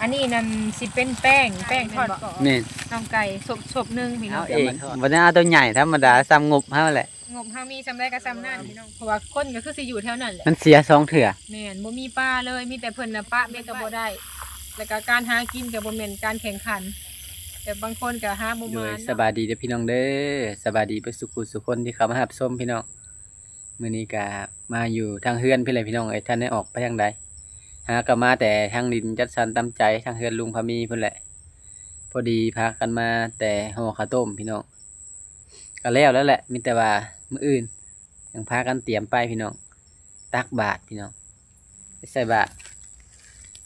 อันนี้นั่นสิเป็นแป้งทอดกรอบ นี่ น้องไก่ศพนึงพี่น้ เอา อง เองวันนี้เอาตัวใหญ่ธรรมดาซ้ำงบเท่าแหละ งบเฮามีซ้ำได้ก็ซ้ำนั่นพี่น้องเพราะว่าคนก็คือสิอยู่แถวนั้นแหละ มันเสีย2เถื่อ แม่นบ่มีปลาเลยมีแต่เพิ่นน่ะปะแม่ก็บ่ได้แล้วก็การหากินก็บ่แม่นการแข่งขันแต่บางคนก็หาบ่ โด มาย สบายดีเด้อพี่น้องเด้อสบายดีไปสุขุสุคนที่เข้ามารับชมพี่น้องมื้อนี้ก็มาอยู่ทางเฮือนพี่เลยพี่น้องเอ้ยท่านได้ออกไปทางใดหาก็มาแต่ทางดินจัดสรรตามใจทางเฮือนลุงพามีเพิ่นแหละพอดีพากันมาแต่ห่อข้าวต้มพี่น้องก็แล้วแหละมีแต่ว่ามื้ออื่นยังพากันเตรียมไปพี่น้องตักบาตรพี่น้องไปใส่บาตร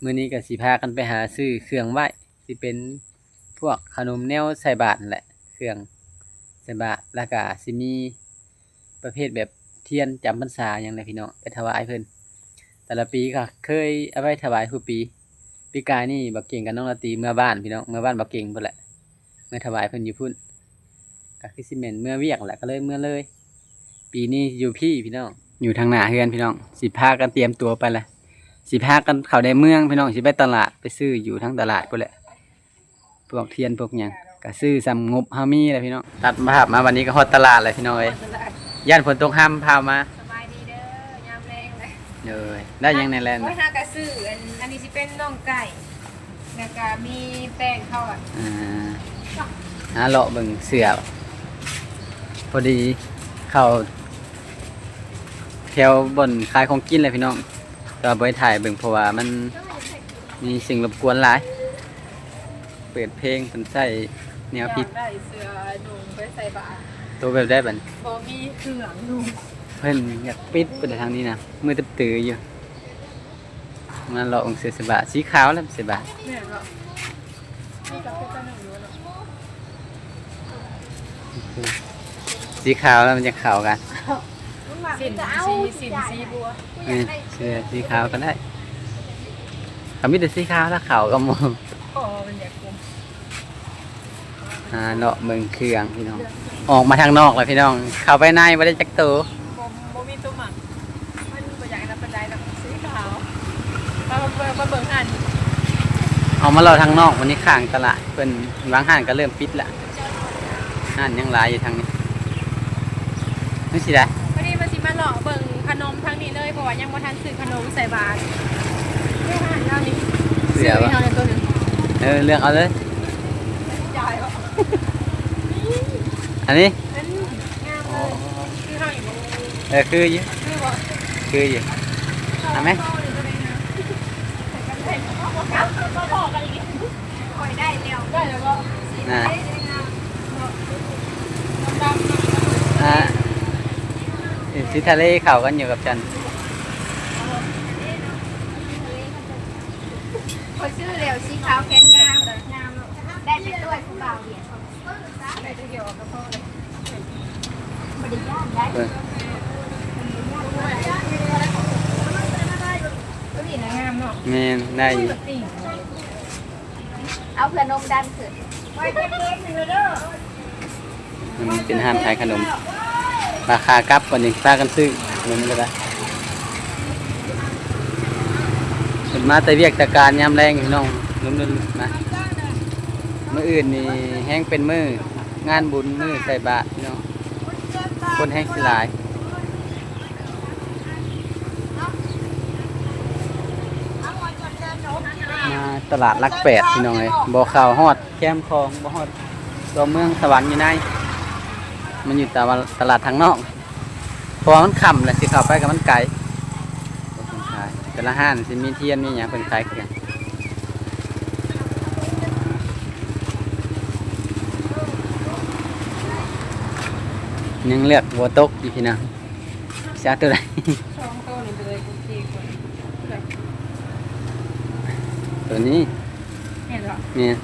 มื้อนี้ก็สิพากันไปหาซื้อเครื่องไหว้สิเป็นพวกขนมแนวใส่บาตรนั่นแหละเครื่องใส่บาตรแล้วก็สิมีประเภทแบบเทียนจำพรรษาอย่างไรพี่น้องไปถวายเพิ่นแต่ละปีก็เคยเอาไว้ถวายทุกปีปีกายนี่บักเก่งกับน้องละตีเมื่อบ้านพี่น้องเมื่อบ้านบักเก่งพุ่นแหละเมื่อถวายเพิ่นอยู่พุ่นก็คือสิแม่นเมื่อเวียกแหละก็เลยเมื่อเลย ปีนี้อยู่พี่น้องอยู่ทางหน้าเฮือนพี่น้องสิพากันเตรียมตัวไปละสิพากันเข้าในเมืองพี่น้องสิไปตลาดไปซื้ออยู่ทั้งตลาดพุ่นแหละพวกเทียนพวกหยังก็ซื้อสำงบเฮามีแหละพี่น้องตัดภาพมาวันนี้ก็ฮอดตลาดเลยพี่น้องเอ้ยย่านฝนตกห้ามพามา สบายดีเด้อยามแรงเลย เลยได้ยังในแลนด์ โอ้ยหากระซื้ออันนี้สิเป็นน่องไก่แล้วก็มีแป้งเข้าอ่ะ หาเลาะเบิ่งเสือพอดีเข้าแถวบนขายของกินเลยพี่น้องก็บ่ได้ถ่ายเบิ่งเพราะว่ามันมีสิ่งรบกวนหลายเปิดเพลงเพิ่นใส่แนวผิด ได้เสื้อหนุ่มไปใส่บาตร ตัวแบบได้บัด บ่มีเครื่องหนุ่ม เพิ่นอยากปิดไปทางนี้นะมือตื้อๆอยู่มาเลาะองค์เสือสบะสีขาวแล้วเสือบะ เนี่ยก็นี่ก็เป็นหนุ่มอยู่เนาะ สีขาวแล้วมันจะเข้ากัน สินสีบัว นี่เสื้อสีขาวก็ได้เขามีแต่สีขาวแล้วขาวก็มอง อ๋อมันอยากกลม เลาะเบิ่งเครื่องพี่น้องออกมาทางนอกเลยพี่น้องเข้าไปในบ่ได้จักตัว บ่มีตัวหมักมันบ่อยากรับประดแล้วสีขาวมาเบิ่งหัน ออกมาเลาะทางนอกวันนี้ข้างตลาดเพิ่นวางห้างก็เริ่มปิดละห้างยังหลายอยู่ทางนี้นี่สิได้ พอดีมันสิมาหลอกเบิ่งขนมทางนี้เลยเพราะว่ายังบ่ทันซื้อขนมใส่บาตรได้หันแล้วนี่ เสือ ซื้ วะ ให้เฮาในตัวหนึง เลือกเอาเลย จ่ายบ่ อันนี้ อันงามเลยคือเฮาอีกบ่ คืออยู่ คือบ่ คืออยู่เอาไหม ได้แล้วก็ อ่า ดำ อ่าสีทะเลเข้ากันอยู่กับฉัน คนชื่อเร็วสีขาวแขนยาวได้ไปด้วยผู้บ่าวเหรียญ ได้เกี่ยวกับพ่อเลย บริญาตได้ ตัวนี้นะงามเนาะ แม่นได้อยู่ ติ่ง เอาเพื่อนมดันขึ้น มันเป็นห้ามขายขนมราคากลับก่อนหนึ่งพากันซื้อขนมก็ได้เป็นมาแต่เวียกแต่การยามแรงพี่น้องนุ่มๆนะมื้ออื่นนี่แห้งเป็นมื้องานบุญมื้อใส่บาตรพี่น้องคนแห้งสิหลายมาตลาดหลักแปดพี่น้องเลยบ่เข้าฮอดแคมป์คลองบ่ฮอดตัวเมืองสวรรค์อยู่ในมันอยู่ตลาดทางนอกเพราะว่ามันค่ำแหละสิเข้าไปกับมันไกลแต่ละห้านสิมีเทียนมีหยังเพิ่นขายคือกันยังเลือกบ่ตกอยู่พี่น้องสิเอาตัวใด ช่องโตนี่เลยกูตีคน ตัวนี้ เห็นหรอ เนี่ย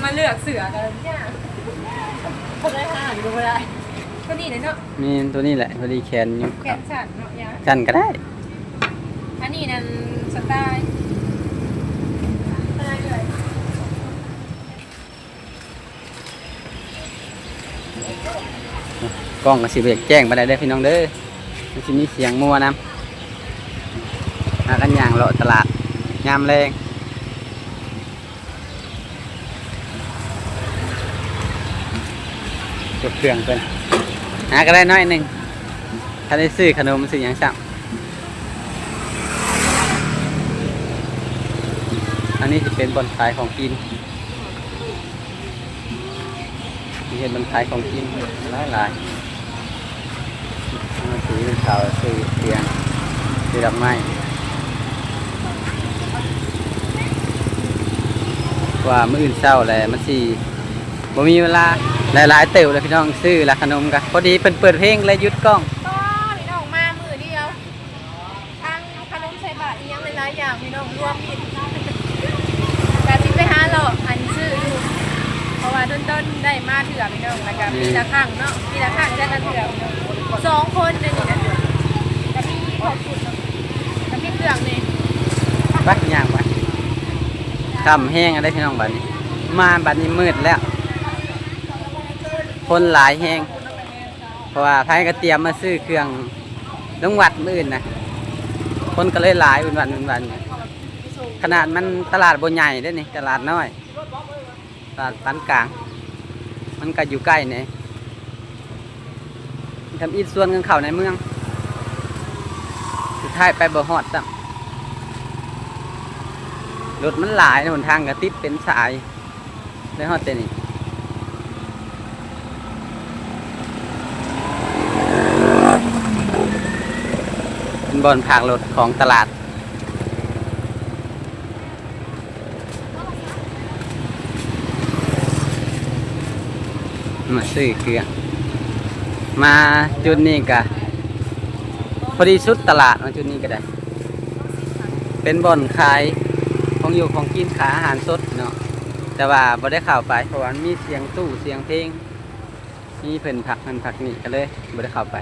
มาเลือกเสือกันเนี่ยคนได้ห่านดูไม่ได้ก็นี่เลยเนาะ มีตัวนี้แหละพอดีแขนอยู่ แขนสั่นเนาะยา สั้นก็ได้ อันนี้นั่นสไตล์อะไรเลย กล้องก็สิบ่อยากแจ้งไปได้เด้อพี่น้องเด้อมันสิมีเสียงมั่วนํหากันย่างเลาะตลาดยามแรง ยกเครื่องเพิ่นหาก็ได้น้อยหนึงถ้าได้ซื้อขนมซื้อหยังซ้ำอันนี้จะเป็นบอนขายของกินที่เห็นบอนขายของกินหลายๆซื้อข้าวซื้อเตียงซื้อดอกไม้ว่ามื้ออื่นเช้าแหละมันสิบ่มีเวลาหลายๆเติบเลยพี่น้องซื้อละขนมกันพอดีเพิ่นเปิดเพลงเลยหยุดกล้อง ก็พี่น้องมามือเดียวทางขนมใส่บาตรอีหยังหลายๆอย่างพี่น้องรวมมิตรแต่สิไปหาหรอกอันซื้ออยู่เพราะว่าต้นๆได้มาเถื่อพี่น้องแล้วก็ปีละครั้งเนาะปีละครั้งจะกันเถื่อพี่น้อง2คนในนี่นะก็มีขอบคุณเนาะก็มีเครื่องนี่ ไปย่างไปคำแห้งอะไรพี่น้องบัดนี้มาบัดนี้มืดแล้วคนหลายแห้งเพราะว่าไผก็เตรียมมาซื้อเครื่องลงวัดมื้ออื่นนะคนก็เลยหลายวันขนาดมันตลาดบ่ใหญ่เด้นี่ตลาดน้อยตลาดปานกลางมันก็อยู่ใกล้นี่ทำอีกส่วนกันเข้าในเมืองสุดท้ายไปบ่ฮอดซ้ำรถมันหลายหนทางก็ติดเป็นสายได้ฮอดแต่นี่เป็นบอนพากรถของตลาดมาซื้อเกลือมาจุดนี้ก็พอดีสุดตลาดมาจุดนี้ก็ได้เป็นบ่อนขายของอยู่ของกินขายอาหารสดเนาะแต่ว่าบ่ได้เข้าไปเพราะว่ามีเสียงตู้เสียงเพลงมีเพิ่นผักมันผักนี่ก็เลยบ่ได้เข้าไป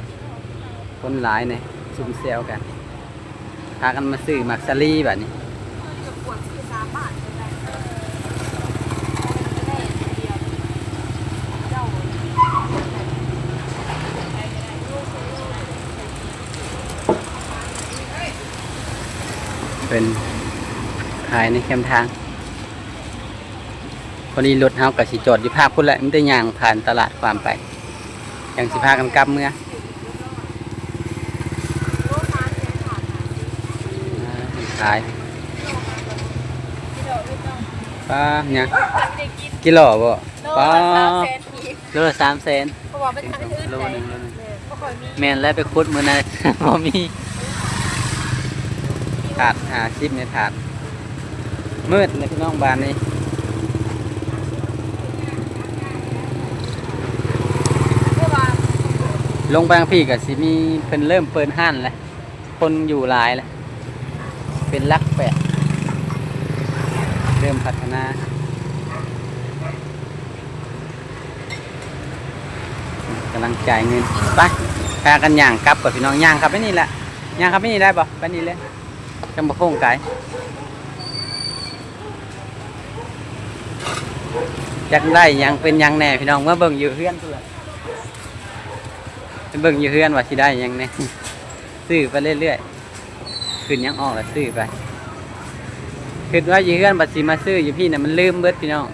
คนหลายเนี่ยซุ่มเซลกันพากันมาซื้อมักซาลีแบบนี้เป็นขายในแคมป์ทางพอดีรถเฮากับสิจอดอยู่ภาคพุ่นแหละมันได้ย่างผ่านตลาดความไปอย่างสิพากันกลับเมื่อขายป้าเนี่ยกิโลบ่ป้าโลละ300,000เพราะว่าเป็นทางอื่น โล ได้ นึง บ่ค่อยมี แม่นแล้วไปขุดมื้อนั้น บ่มีถาด50ในถาดมืดเลยพี่น้องบ้านนี้ลงไปทางพี่ก็สิมีเพิ่นเริ่มเปิดห้านแล้วคนอยู่หลายแล้วเป็นลักแปะเริ่มพัฒนากำลังจ่ายเงินไปพากันย่างกลับกับพี่น้องย่างครับไปนี่แหละย่างครับไปนี่ได้ป่ะไปนี่เลยจังบ่โค้งไกลจักได้ยังเป็นยังแน่พี่น้องเมื่อเบิ่งอยู่เฮือนตัวเบิ่งอยู่เฮือนว่าสิได้ยังแน่ ซื้อไปเรื่อยๆขึ้นยังออกแล้วซื้อไปคิดว่าอยู่เฮือนบัดสิมาซื้ออยู่พี่น่ะมันลืมเบิดพี่น้อง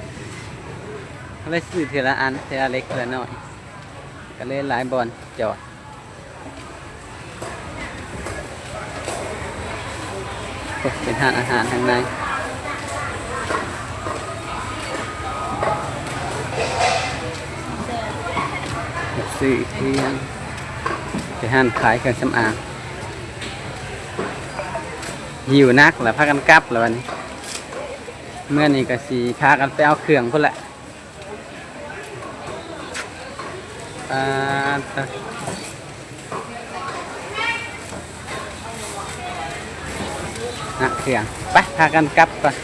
ก็เลยซื้อทีละอันทีละเล็กทีละน้อยก็เลยหลายบอลจอดเป็นห้างอาหารทางในซื้อเพียงไปห้างขายเครื่องสำอางหิวนักแล้วพากันกลับแล้ววันนี้เมื่อนี้ก็สีพากันไปเอาเครื่องพุ่นแหละเครื่องไปพากันกลับก่อน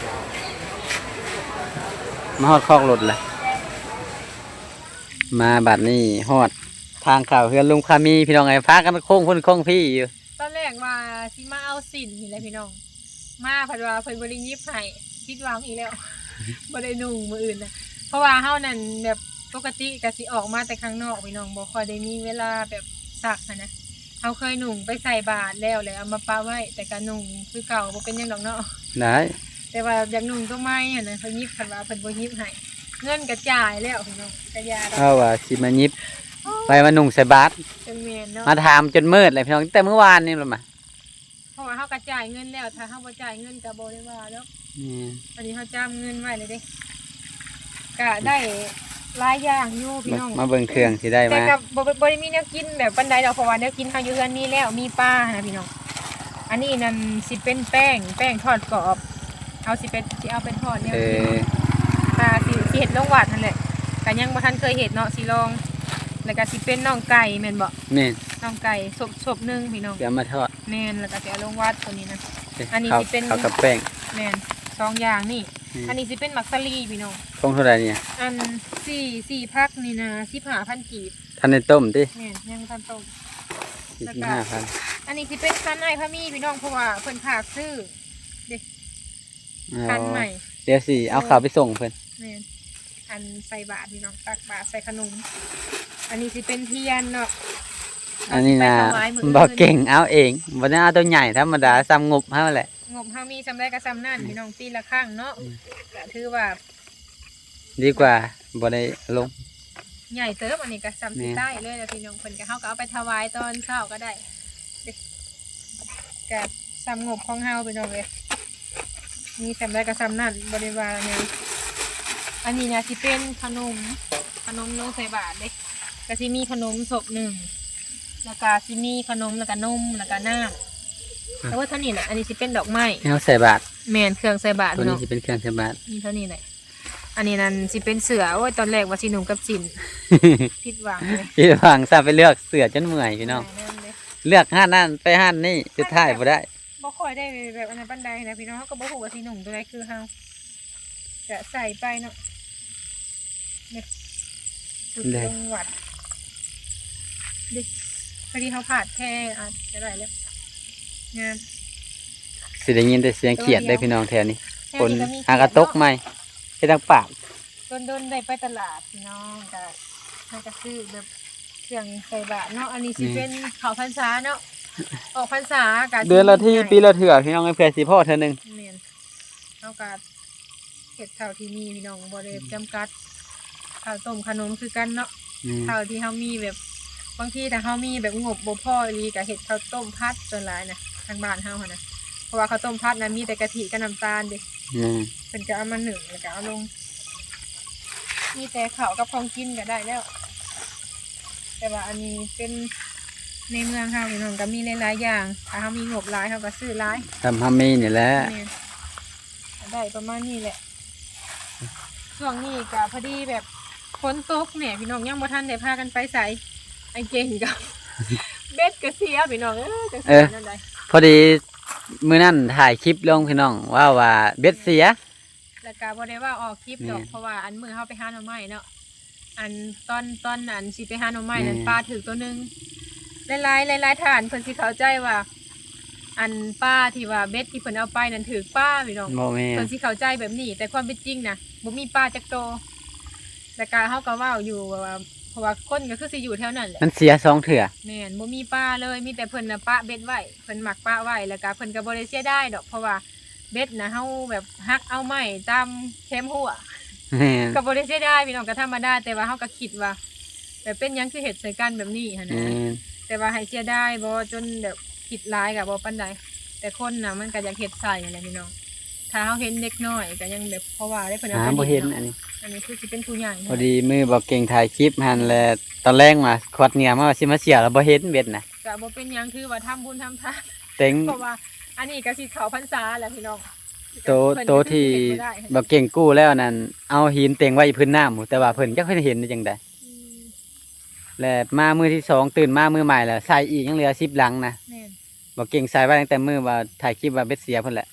มาฮอดคอกรถเลยมาบัดนี้ฮอดทางข่าวเฮือนลุงคามีพี่น้องไงพากันโค้งพุ่นโค้งพี่อยู่ ตอนแรกว่าสิมาเอาสินนี่แหละพี่น้องมาเพิ่นว่าเพิ่นบ่ได้ยิบให้คิดหวังอีกแล้ว บ่ได้นุ่งมื้ออื่นนะเพราะว่าเฮานั่นแบบปกติก็สิออกมาแต่ข้างนอกพี่น้องบ่ค่อยได้มีเวลาแบบซักนะเฮาเคยนุ่งไปใส่บาตรแล้วเอามาปาไว้แต่ก็นุ่งคือเก่าบ่เป็นหยังดอกเนาะ ได้ แต่ว่าอยากนุ่งตัวใหม่หั่นน่ะเพิ่นยิบเพิ่นว่าเพิ่นบ่ยิบให้ เงินกระจายแล้วพี่น้องกระยาดอก เอาว่าสิมายิบไปมานุ่งใส่บาตร จังแม่นเนาะ มาถามจนมืดเลยพี่น้องตั้งแต่เมื่อวานนี่ล่ะมา เพราะว่าเฮากระจายเงินแล้วถ้าเฮาบ่จ่ายเงินก็บ่ได้ว่าแล้ว นี่ อันนี้เฮาจ้างเงินไว้เลยเด้ก็ได้หลายอย่างอยู่พี่น้อง มาเบิ่งเครื่องสิได้ แต่ มา กับบ่ได้มีแนวกินแบบปานใดดอกเพราะว่าแนวกินเฮาอยู่เฮือนมีแล้วมีปลานะพี่น้องอันนี้นั่นสิเป็นแป้งทอดกรอบเอาสิเอาเป็นทอดแนว เอ กิน อ สิเฮ็ดลงวัดนั่นแหละก็ยังบ่ทันเคยเฮ็ดเนาะสิลองแล้วก็สิเป็นน่องไก่แม่นบ่ นี่ น่องไก่ศพหนึงพี่น้อง เดี๋ยวมาทอด แม่นแล้วก็สิเอาลงวัดตัวนี้นะ อันนี้ ข้าว สิเป็น ข้าวกับแป้ง แม่นสองอย่างนี่ อืม อันนี้สิเป็นมักสลีพี่น้อง คงเท่าไหร่เนี่ย อันสี่พักนี่นะ15,000กีบ ท่านในต้มติ แม่นยังบ่ทันต้ม 45,000 อันนี้สิเป็นคันไอ้พะมีพี่น้องเพราะว่าเพิ่นฝากซื้อเด็กคันใหม่ เดี๋ยวสิเอาข้าวไปส่งเพิ่น แม่นอันใส่บาตรพี่น้องตักบาตรใส่ขนม อันนี้สิเป็นเทียนเนาะ อันนี้นะ ไปถวายมื้ออื่น บ่เก่งเอาเองบ่ได้เอาตัวใหญ่ธรรมดาซ้ำงบเฮาแหละ งบเฮามีจำได้ก็ซ้ำนั่นพี่น้องปีละครั้งเนาะก็ถือว่า ดีกว่าบ่ได้ลง ใหญ่เติบอันนี้ก็ซ้ำสิได้เลยแล้วพี่น้องเพิ่นก็เฮาก็เอาไปถวายตอนเช้าก็ได้เด้ก็ซ้ำงบของเฮาพี่น้องเอ้ยมีจำได้ก็ซ้ำนั่นบ่ได้ว่าแนวอันนี้นะสิเป็นขนมลงใส่บาตรเด้ก็สิมีขนมศพหนึ่งแล้วก็สิมีขนมแล้วก็นมแล้วก็น้ำแต่ว่าเท่านี้แหละอันนี้สิเป็นดอกไม้ ให้เฮาใส่บาตร แม่นเครื่องใส่บาตร ตัวนี้ เนาะ สิเป็นเครื่องใส่บาตร นี่เท่านี้แหละอันนี้นั่นสิเป็นเสือโอ้ยตอนแรกว่าสิหนุ่มกับจิน ผิดหวังเลย พี่ฟังซะไปเลือกเสื้อจนเมื่อยพี่น้อง นั่นเลย เลือกห้านนั่นไปห้านนี่สุดท้ายบ่ได้ บ่ค่อยได้แบบอันนั้นปานใดนะพี่น้องเขาก็บ่ฮู้ว่าสิหนุ่มตัวใดคือเฮาจะใส่ไปเนาะเนี่ยจุดลงวัดดิพอดีเขาผ่าดแพร่อาจจะได้แล้วงาม สิได้ยินแต่เสียงเขียดได้พี่น้องแถวนี้ แค่ คน นี้ก็มี หากระตกใหม่ไปทางปาก โดนได้ไปตลาดพี่น้องก็ให้ก็ซื้อแบบเครื่องใส่บาตรเนาะอันนี้สิเป็นข้าวพรรษาเนาะออกพรรษาก็ เดือนละที่ปีละเทื่อพี่น้องเอ้ยเพื่อสิพ่อเทื่อหนึง แม่นเอาก็เฮ็ดข้าวที่มีพี่น้องบ่ได้จำกัดข้าวต้มขนมคือกันเนาะ ข้าวที่เฮามีแบบบางทีถ้าเฮามีแบบงบบ่พออีหลีก็เฮ็ดข้าวต้มพัดส่วนหลายนะทางบ้านเฮาหั่นนะเพราะว่าข้าวต้มพัดนะมีแต่กะทิกับน้ำตาลเด้ อืม เพิ่นก็เอามานึ่งแล้วก็เอาลง มีแต่ข้าวกับของกินก็ได้แล้ว แต่ว่าอันนี้เป็นในเมืองเฮาพี่น้องก็มีหลายๆอย่างถ้าเฮามีงบหลายเฮาก็ซื้อหลาย ทำฮัมมี่นี่แหละ แม่นได้ประมาณนี้แหละช่วงนี้ก็พอดีแบบฝนตกเนี่ยพี่น้องยังบ่ทันได้พากันไปไสไอ้เก่งกับ เบ็ดก็เสียพี่น้องจังซี่นั่นได้ พอดีมื้อนั้นถ่ายคลิปลงพี่น้องว่าเบ็ดเสีย แล้วก็บ่ได้ว่าออกคลิปดอก แม่ เพราะว่าอันมื้อเฮาไปหาหน่อไม้เนาะอันตอนนั้นสิไปหาหน่อไม้นั่น แม่ ปลาถึกตัวหนึงหลายๆท่านเพิ่นสิเข้าใจว่า อันป้าที่ว่าเบ็ดที่เพิ่นเอาไปนั่นถึกป้าพี่น้อง บ่แม่ เพิ่ น นสิเข้าใจแบบนี้แต่ความเป็นจริงนะบ่มีปลาจักโตแต่การเฮาก็เว้าอยู่ว่าเพราะว่าคนก็คือสิอยู่แถวนั้นแหละ มันเสีย2เทื่อ แม่นบ่มีปลาเลยมีแต่เพิ่นน่ะปะเบ็ดไว้เพิ่นหมักปลาไว้แล้วก็เพิ่นก็บ่ได้เสียดายดอกเพราะว่าเบ็ดน่ะเฮาแบบฮักเอาไม้ตามแคมหัว แม่น ก็บ่ได้เสียดายพี่น้องก็ธรรมดาแต่ว่าเฮาก็คิดว่าแบบเป็นหยังคือเฮ็ดใส่กันแบบนี้หั่น แม่ นะ น แต่ว่าให้เสียดายบ่จนแบบคิดหลายก็บ่ปานใดแต่คนน่ะมันก็อยากเฮ็ดใส่นั่นแหละพี่น้องถ้าเฮาเห็นเด็กน้อยก็ยังแบบเพราะว่าได้เพิ่นเอา หา ไป บ่เห็น เนาะ อันนี้ อันนี้คือสิเป็นผู้ใหญ่ พ เนาะ อดีมือบ่เก่งถ่ายคลิปหันแลตอนแรกมาขวดเหงื่อมาว่าสิมาเสียแล้วบ่เห็นเบ็ดน่ะ ก็บ่เป็นหยังคือว่าทำบุญทำทาน เต็ง เพราะว่าอันนี้ก็สิเข้าพรรษาแล้วพี่น้อง โตที่บ่เก่งกู้แล้วนั่นเอาหินเต็งไว้พื้นน้ำหมู่แต่ว่าเพิ่นจักเพิ่นเห็นได้จังได๋ อืม และมามื้อที่สองตื่นมามื้อใหม่แล้วใส่อีกยังเหลือ10หลังนะ แม่น บ่เก่งใส่ไว้ตั้งแต่มื้อว่าถ่ายคลิปว่าเบ็ดเสียเพิ่นแหละ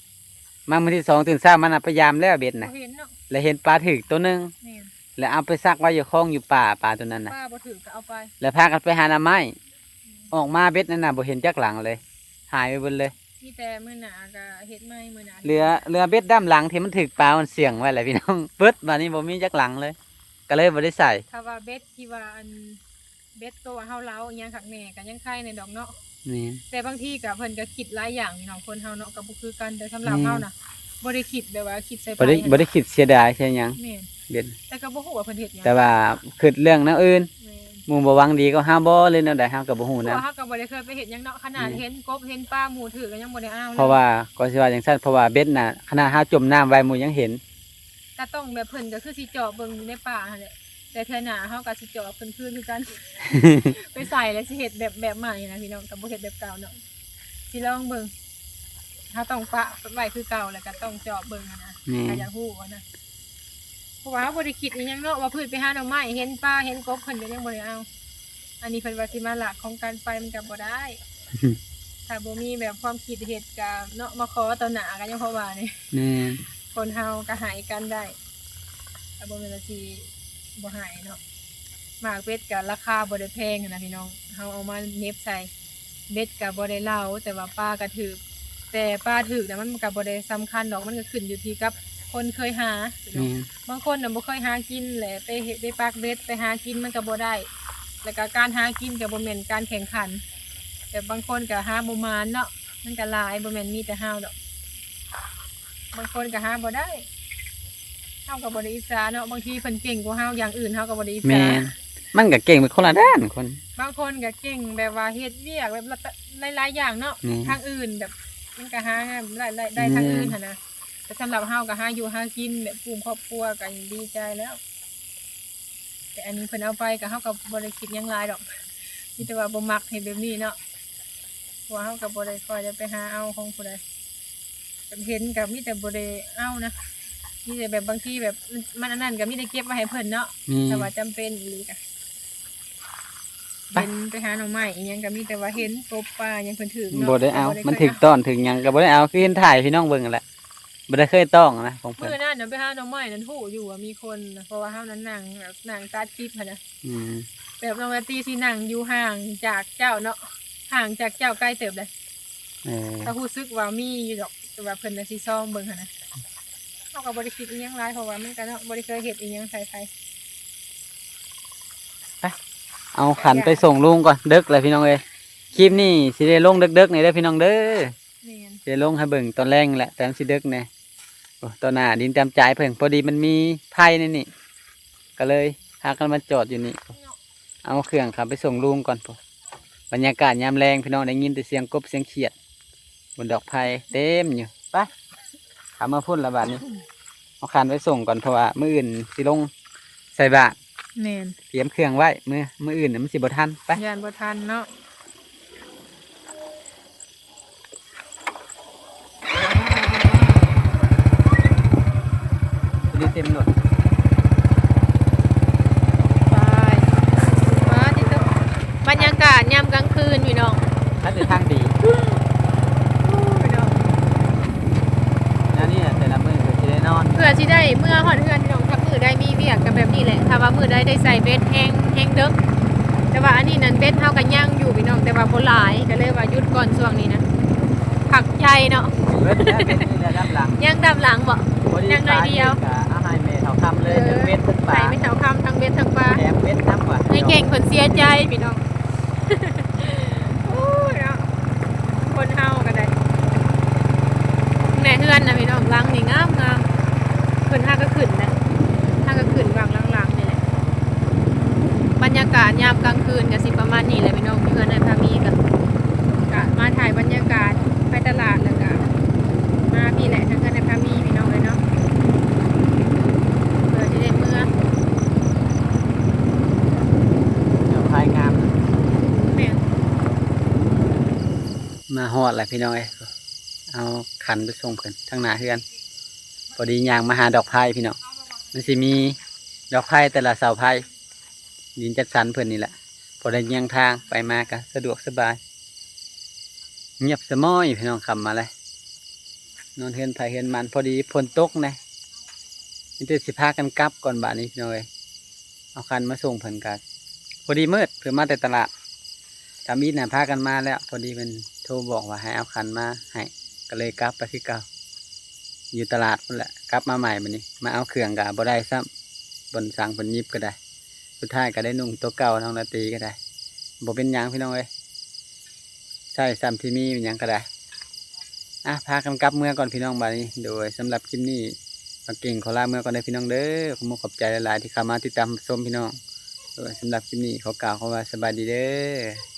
มามื้อที่สองตื่นเช้ามันน่ะพยายามแล้วเบ็ด บ่ น่ะ เห็นเนาะ แล้วเห็นปลาถึกตัวหนึง แม่น แล้วเอาไปซักไว้อยู่คลองอยู่ป่าปลาตัวนั้นน่ะ ป้าบ่ถือก็เอาไป แล้วพากันไปหาหน่อไม้ออกมาเบ็ดนั่นน่ะบ่เห็นจักหลังเลย หายไปเบิดเลย มีแต่มื้อหน้าก็เฮ็ดใหม่มื้อหน้า เรือเบ็ดด้ามหลังที่มันถึกปลามันเสี่ยงไว้แหละพี่น้อง ปึ๊ดบัดนี้บ่มีจักหลังเลย ก็เลยบ่ได้ใส่ ถ้าว่าเบ็ดที่ว่าอันเบ็ดตัวเฮาเล้าอีหยังคักแน่ก็ยังไข่ในดอกเนาะ นี่ แต่บางทีก็เพิ่นก็คิดหลายอย่างพี่น้องคนเฮาเนาะก็บ่คือกันแต่สำหรับเฮาน่ะบ่ได้คิดแบบว่าคิดใส่ไป บ่ได้คิดเสียดายใช่หยัง แม่น เบ็ด แต่ก็บ่ฮู้ว่าเพิ่นเฮ็ดหยัง แต่ว่าคิดเรื่องแนวอื่น แม่น หมู่บ่หวังดีก็ห้ามบ่เลยแนวใดเฮาก็บ่ฮู้ เพ นะ ราะว่าเฮาก็บ่ได้เคยไปเฮ็ดหยังเนาะขนาดเห็นกบเห็นปลาหมูถือก็ยังบ่ได้เอาเลย เพราะว่าก็สิว่าจังซั่นเพราะว่าเบ็ดน่ะขนาดเฮาจมน้ำไว้หมู่ยังเห็น ก็ต้องแบบเพิ่นก็คือสิเจาะเบิ่งอยู่ในป่าหั่นแหละแต่เทื่อหน้าเฮาก็สิเจาะเพิ่นคืนคือกัน ไปใส่แล้วสิเฮ็ดแบบใหม่นะพี่น้องก็บ่เฮ็ดแบบเก่าเนาะสิลองเบิ่งเฮาต้องปะไว้คือเก่าแล้วก็ต้องเจาะเบิ่งอะนะ นี่ ก็อยากฮู้ว่านะเพราะว่าเฮาบ่ได้คิดอีหยังเนาะว่าเพิ่นไปหาหน่อไม้เห็นปลาเห็นกบเพิ่นก็ยังบ่ได้เอา อันนี้เพิ่นว่าสิมาหลักของการไปมันก็บ่ได้ ถ้าบ่มีแบบความคิดเฮ็ดก็เนาะมาขอต่อหน้ากันยังพอว่านี่ นี่ คนเฮาก็หายกันได้แต่บ่แม่นว่าสิบ่หายเนาะหมากเบ็ดก็ราคาบ่ได้แพงนะพี่น้องเฮาเอามาเน็บใส่เบ็ดก็บ่ได้เหลาแต่ว่าปลาก็ถูกแต่ปลาถูกแต่มันก็บ่ได้สำคัญดอกมันก็ขึ้นอยู่ที่กับคนเคยหาพี่น้อง นี่ บางคนน่ะบ่เคยหากินแหละไปเฮ็ดไปปักเบ็ดไปหากินมันก็บ่ได้ แล้วก็การหากินก็บ่แม่นการแข่งขัน แต่บางคนก็หาบ่มานเนาะมันก็หลายบ่แม่นมีแต่เฮาดอกบางคนก็หาบ่ได้เฮาก็บ่ได้อิจฉาเนาะบางทีเพิ่นเก่งกว่าเฮาอย่างอื่นเฮาก็บ่ได้อิจ แม่ ฉาน มันก็เก่งเป็นคนละด้านคน บางคนก็เก่งแบบว่าเฮ็ดเวียกแบบหลายๆอย่างเนาะ อืม ทางอื่นแบบมันก็หาได้ทางอื่นหั่นนะแต่สำหรับเฮาก็หาอยู่หากินแบบกลุ่มครอบครัวก็ดีใจแล้ว แต่อันนี้เพิ่นเอาไปก็เฮาก็บ่ได้คิดหยังหลายดอก มีแต่ว่าบ่มักเฮ็ดแบบนี้เนาะเพราะว่าเฮาก็บ่ได้ค่อยจะไปหาเอาของผู้ใดก็เห็นก็มีแต่บ่ได้เอานะมีแต่แบบบางทีแบบมันอันนั้นก็มีแต่เก็บไว้ให้เพิ่นเนาะ นี่ ถ้าว่าจำเป็นอีหลีก็ ไป เห็นไปหาหน่อไม้อีหยังก็มีแต่ว่าเห็นกบปลาหยังเพิ่นถือเนาะ บ่ได้เอา แต่ มัน เค ถึ ย กต้อนถึงหยังก็บ่ได้เอาคือเห็นถ่ายพี่น้องเบิ่งนั่นแหละบ่ได้เคยต้องนะของเพิ่น มื้อนั้นน่ะไปหาหน่อไม้นั้นฮู้อยู่ว่ามีคนน่ะเพราะว่าเฮานั้นนั่งแบบนั่งตัดคลิปหั่นน่ะ อืม แบบน้องนาตีสินั่งอยู่ห่างจากเจ้าเนาะห่างจากเจ้าใกล้เติบเลย เออ ถ้ารู้สึกว่ามีอยู่ดอกแต่ว่าเพิ่นน่ะสิซ่อมเบิ่งหั่นนะเฮาก็บ่ได้คิดอีหยังหลายเพราะว่ามันก็เนาะบ่ได้เคยเฮ็ดอีหยังใส่ไผ เอาขันไปส่งลุงก่อนดึกเลยพี่น้องเอ้ยคลิปนี้สิได้ลงดึกๆนี่เด้อพี่น้องเด้อ แม่น สิได้ลงให้เบิ่งตอนแรงแหละแต่มันสิดึกแน่โอ้ตอนหน้าดินเต็มใจเพิ่นพอดีมันมีไผ่ในนี่ก็เลยพากันมาจอดอยู่นี่เอาเครื่องขับไปส่งลุงก่อนพอบรรยากาศยามแรงพี่น้องได้ยินแต่เสียงกบเสียงเขียดบนดอกไผ่เต็มอยู่ไปขับมาพุ่นละบาดนี้เอาขันไปส่งก่อนเพราะว่ามื้ออื่นสิลงใส่บาตร แม่น เตรียมเครื่องไว้มื้ออื่นน่ะมันสิบ่ทันไป ยานบ่ทันเนาะ ดีเต็มหมด ไปว่าที่ตบรรยากาศยามกลางคืนพี่น้อง ถ้าจะทางดี พี่น้อง แล้วนี่แต่ละมื้อก็สิได้นอน เพื่อสิได้เมื่อฮอดเฮือนพี่น้องถ้ามื้อใดมีเวียกก็แบบนี้แหละถ้าว่ามื้อใดได้ใส่เบ็ดแห้งเด้อแต่ว่าอันนี้นั่นเบ็ดเฮาก็ย่างอยู่พี่น้องแต่ว่าบ่หลายก็เลยว่าหยุดก่อนช่วงนี้นะผักใจเนาะ เบิดแล้วเป็นนี่แหละด้านหลัง ย่างดำหลังบ่ พอ ยังหน่อยเดียว ก็อาหารแม่เท่าคำเลยทั้งเม็ดทั้งปลา ใส่ไม่เท่าคำทั้งเบ็ดทั้งปลา แถมเม็ดน้ำกว่า ให้เก่งคนเสียใจพี่น้อง โอ้ยเนาะคนเฮาก็ได้แม่เฮือนนะพี่น้องหลังนี่งามเพิ่นหาก็ขึ้นนะหาก็ขึ้นวางหลังๆนี่แหละบรรยากาศยามกลางคืนก็สิประมาณนี้แหละพี่น้องเฮือนในพามีก็มาถ่ายบรรยากาศไปตลาดแล้วก็มาพี่แหละทางเฮือนในพามีพี่น้องเลยเนาะเพื่อที่ได้เมื่อ เดี๋ยวพายงาม แม่ มาฮอดแหละพี่น้องเอ้ยเอาขันไปส่งเพิ่นทางหน้าเฮือนพอดียางมาหาดอกไผ่พี่น้องมันสิมีดอกไผ่แต่ละเสาไผ่ดินจัดสรรเพิ่นนี่แหละพอได้เยียงทางไปมาก็สะดวกสบายเงียบสะม้อยพี่น้องขับมาเลยนอนเฮือนไผ่เฮือนมันพอดีฝนตกนะนี่จะสิพากันกลับก่อนบ่ายนี้พี่น้องเอ้ยเอาคันมาส่งเพิ่นกันพอดีมืดเพิ่นมาแต่ตลาดตามอีทน่ะพากันมาแล้วพอดีมันโทรบอกว่าให้เอาคันมาให้ก็เลยกลับไปคือเก่าอยู่ตลาดนั่นแหละกลับมาใหม่บัดนี้มาเอาเครื่องก็บ่ได้ซ้ำบนสั่งบนยิบก็ได้สุดท้ายก็ได้นุ่งตัวเก่าน้องนาตีก็ได้บ่เป็นหยังพี่น้องเอ้ยใช่ซ้ำที่มีเป็นหยังก็ได้พากันกลับเมื่อก่อนพี่น้องบัดนี้โดยสำหรับคลิปนี้ มาเก่งขอลาเมื่อก่อนได้อพี่น้องเด้อขอขอบใจหลายๆที่เข้ามาติดตามชมพี่น้องสำหรับคลิปนี้ขอกล่าวคำว่าสบายดีเด้อ